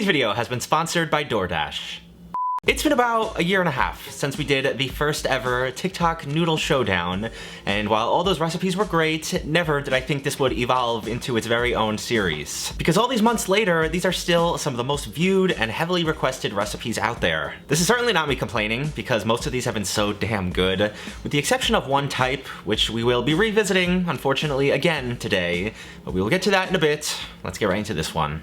Today's video has been sponsored by DoorDash. It's been about a year and a half since we did the first ever TikTok noodle showdown, and while all those recipes were great, never did I think this would evolve into its very own series. Because all these months later, these are still some of the most viewed and heavily requested recipes out there. This is certainly not me complaining, because most of these have been so damn good, with the exception of one type, which we will be revisiting, unfortunately, again today, but we will get to that in a bit. Let's get right into this one.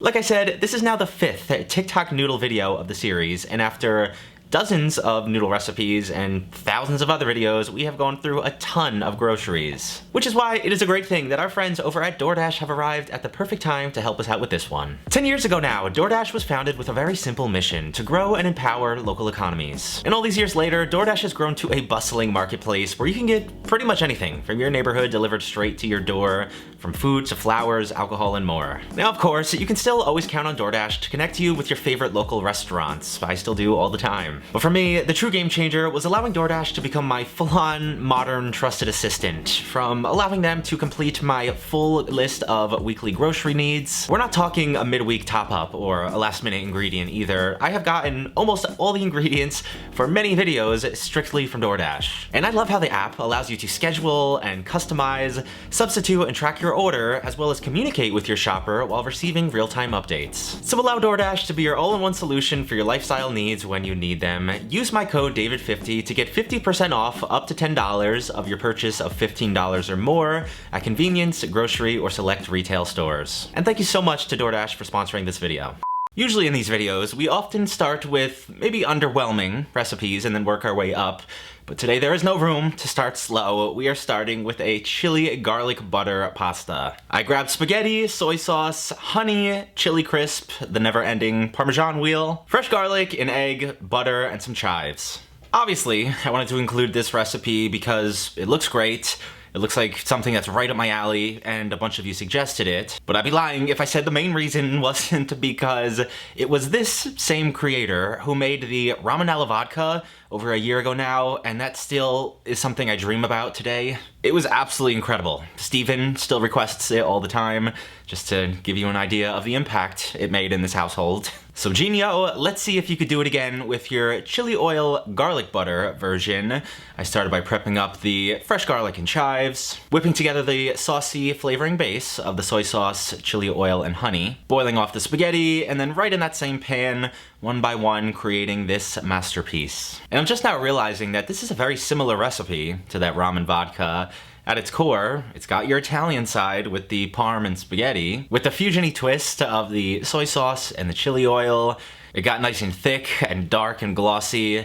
Like I said, this is now the 5th TikTok noodle video of the series, and after dozens of noodle recipes and thousands of other videos, we have gone through a ton of groceries. Which is why it is a great thing that our friends over at DoorDash have arrived at the perfect time to help us out with this one. 10 years ago now, DoorDash was founded with a very simple mission: to grow and empower local economies. And all these years later, DoorDash has grown to a bustling marketplace where you can get pretty much anything from your neighborhood delivered straight to your door, from food to flowers, alcohol, and more. Now, of course, you can still always count on DoorDash to connect you with your favorite local restaurants. I still do all the time. But for me, the true game changer was allowing DoorDash to become my full-on, modern, trusted assistant. From allowing them to complete my full list of weekly grocery needs. We're not talking a midweek top-up or a last-minute ingredient either. I have gotten almost all the ingredients for many videos strictly from DoorDash. And I love how the app allows you to schedule and customize, substitute, and track your order, as well as communicate with your shopper while receiving real-time updates. So allow DoorDash to be your all-in-one solution for your lifestyle needs when you need them. Use my code DAVID50 to get 50% off up to $10 of your purchase of $15 or more at convenience, grocery, or select retail stores. And thank you so much to DoorDash for sponsoring this video. Usually in these videos, we often start with maybe underwhelming recipes and then work our way up. But today there is no room to start slow. We are starting with a chili garlic butter pasta. I grabbed spaghetti, soy sauce, honey, chili crisp, the never-ending Parmesan wheel, fresh garlic, an egg, butter, and some chives. Obviously, I wanted to include this recipe because it looks great. It looks like something that's right up my alley, and a bunch of you suggested it. But I'd be lying if I said the main reason wasn't because it was this same creator who made the Ramen vodka over a year ago now, and that still is something I dream about today. It was absolutely incredible. Steven still requests it all the time, just to give you an idea of the impact it made in this household. So Genio, let's see if you could do it again with your chili oil garlic butter version. I started by prepping up the fresh garlic and chives, whipping together the saucy flavoring base of the soy sauce, chili oil, and honey, boiling off the spaghetti, and then right in that same pan, one by one, creating this masterpiece. And I'm just now realizing that this is a very similar recipe to that ramen vodka. At its core, it's got your Italian side with the parm and spaghetti, with the fusion-y twist of the soy sauce and the chili oil. It got nice and thick and dark and glossy.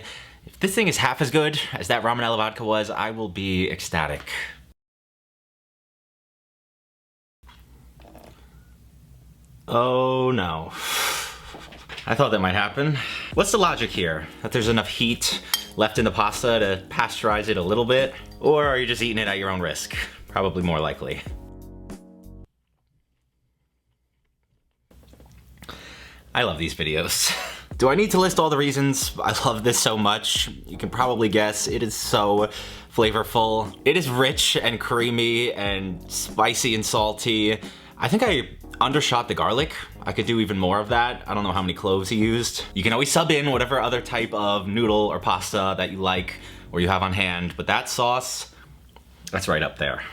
If this thing is half as good as that ramen vodka was, I will be ecstatic. Oh no. I thought that might happen. What's the logic here? That there's enough heat left in the pasta to pasteurize it a little bit? Or are you just eating it at your own risk? Probably more likely. I love these videos. Do I need to list all the reasons I love this so much? You can probably guess. It is so flavorful. It is rich and creamy and spicy and salty. I think I undershot the garlic. I could do even more of that. I don't know how many cloves he used. You can always sub in whatever other type of noodle or pasta that you like or you have on hand, but that sauce, that's right up there.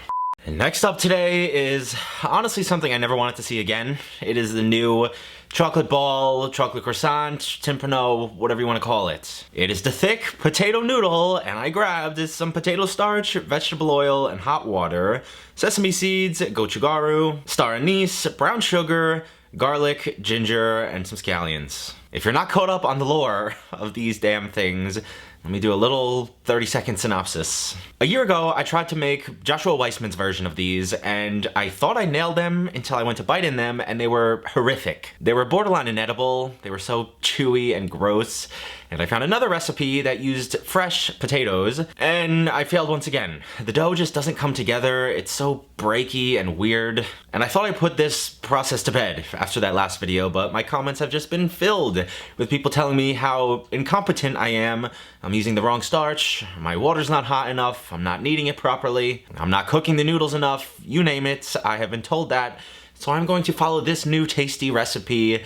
And next up today is honestly something I never wanted to see again. It is the new chocolate ball, chocolate croissant, timpano, whatever you want to call it. It is the thick potato noodle, and I grabbed some potato starch, vegetable oil, and hot water, sesame seeds, gochugaru, star anise, brown sugar, garlic, ginger, and some scallions. If you're not caught up on the lore of these damn things, let me do a little 30-second synopsis. A year ago, I tried to make Joshua Weissman's version of these, and I thought I nailed them until I went to bite in them, and they were horrific. They were borderline inedible, they were so chewy and gross, and I found another recipe that used fresh potatoes, and I failed once again. The dough just doesn't come together, it's so breaky and weird, and I thought I put this process to bed after that last video, but my comments have just been filled with people telling me how incompetent I am. I'm using the wrong starch, my water's not hot enough, I'm not kneading it properly, I'm not cooking the noodles enough, you name it, I have been told that So I'm going to follow this new tasty recipe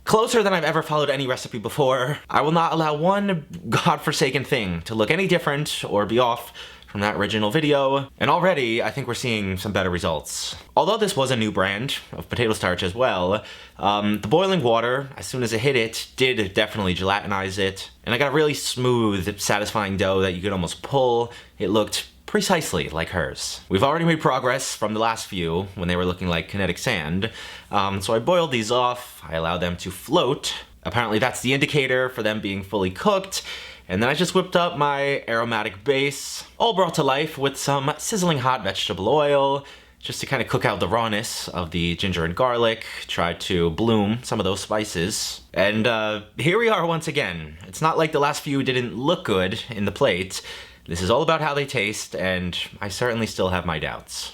closer than I've ever followed any recipe before. I will not allow one godforsaken thing to look any different or be off from that original video, and already I think we're seeing some better results. Although this was a new brand of potato starch as well, the boiling water, as soon as it hit it, did definitely gelatinize it, and I got a really smooth, satisfying dough that you could almost pull. It looked precisely like hers. We've already made progress from the last few when they were looking like kinetic sand, so I boiled these off, I allowed them to float. Apparently that's the indicator for them being fully cooked. And then I just whipped up my aromatic base, all brought to life with some sizzling hot vegetable oil, just to kind of cook out the rawness of the ginger and garlic, try to bloom some of those spices. And here we are once again. It's not like the last few didn't look good in the plate. This is all about how they taste, and I certainly still have my doubts.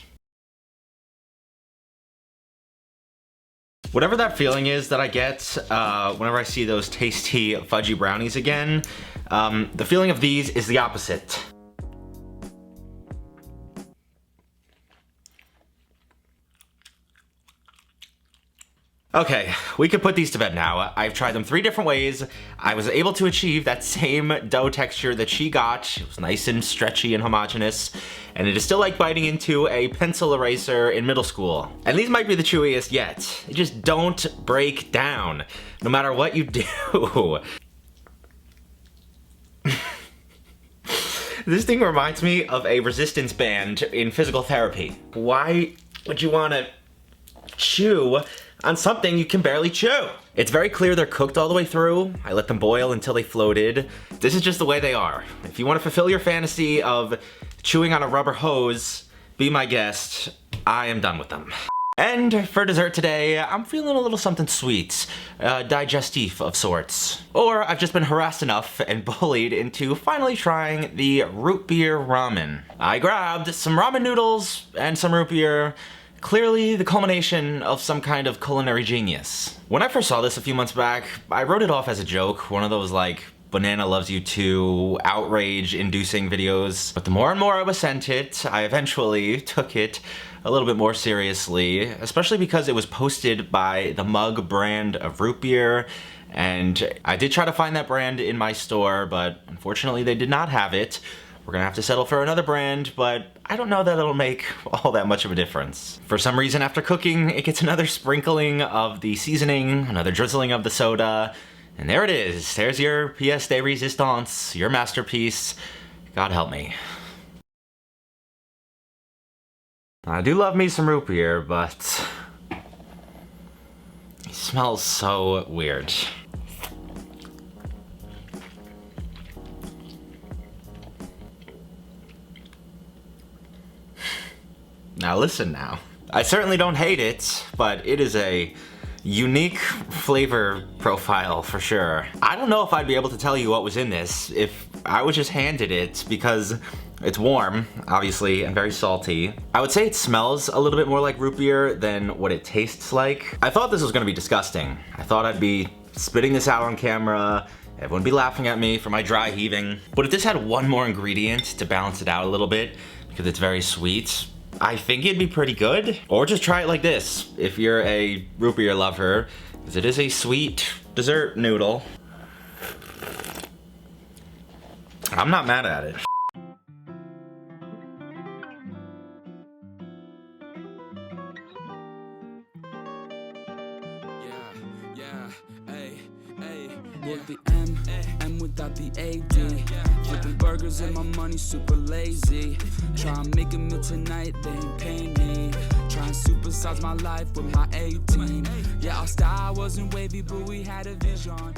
Whatever that feeling is that I get whenever I see those tasty fudgy brownies again, the feeling of these is the opposite. Okay, we could put these to bed now. I've tried them 3 different ways. I was able to achieve that same dough texture that she got. It was nice and stretchy and homogeneous, and it is still like biting into a pencil eraser in middle school. And these might be the chewiest yet. They just don't break down, no matter what you do. This thing reminds me of a resistance band in physical therapy. Why would you want to chew on something you can barely chew? It's very clear they're cooked all the way through. I let them boil until they floated. This is just the way they are. If you want to fulfill your fantasy of chewing on a rubber hose, be my guest. I am done with them. And for dessert today, I'm feeling a little something sweet, digestif of sorts. Or I've just been harassed enough and bullied into finally trying the root beer ramen. I grabbed some ramen noodles and some root beer, clearly the culmination of some kind of culinary genius. When I first saw this a few months back, I wrote it off as a joke, one of those like Banana Loves You Too outrage-inducing videos. But the more and more I was sent it, I eventually took it a little bit more seriously, especially because it was posted by the Mug brand of root beer, and I did try to find that brand in my store, but unfortunately they did not have it. We're gonna have to settle for another brand, but I don't know that it'll make all that much of a difference. For some reason, after cooking, it gets another sprinkling of the seasoning, another drizzling of the soda, and there it is. There's your pièce de résistance, your masterpiece. God help me. I do love me some root beer, but it smells so weird. Now listen now. I certainly don't hate it, but it is a unique flavor profile for sure. I don't know if I'd be able to tell you what was in this if I was just handed it, because it's warm, obviously, and very salty. I would say it smells a little bit more like root beer than what it tastes like. I thought this was gonna be disgusting. I thought I'd be spitting this out on camera, everyone would be laughing at me for my dry heaving. But if this had one more ingredient to balance it out a little bit, because it's very sweet, I think it'd be pretty good. Or just try it like this, if you're a root beer lover, because it is a sweet dessert noodle. I'm not mad at it. With the M without the AD. Flipping burgers and my money super lazy. Try and make a meal tonight, they ain't paying me. Try and supersize my life with my A-team. Yeah, our style wasn't wavy, but we had a vision.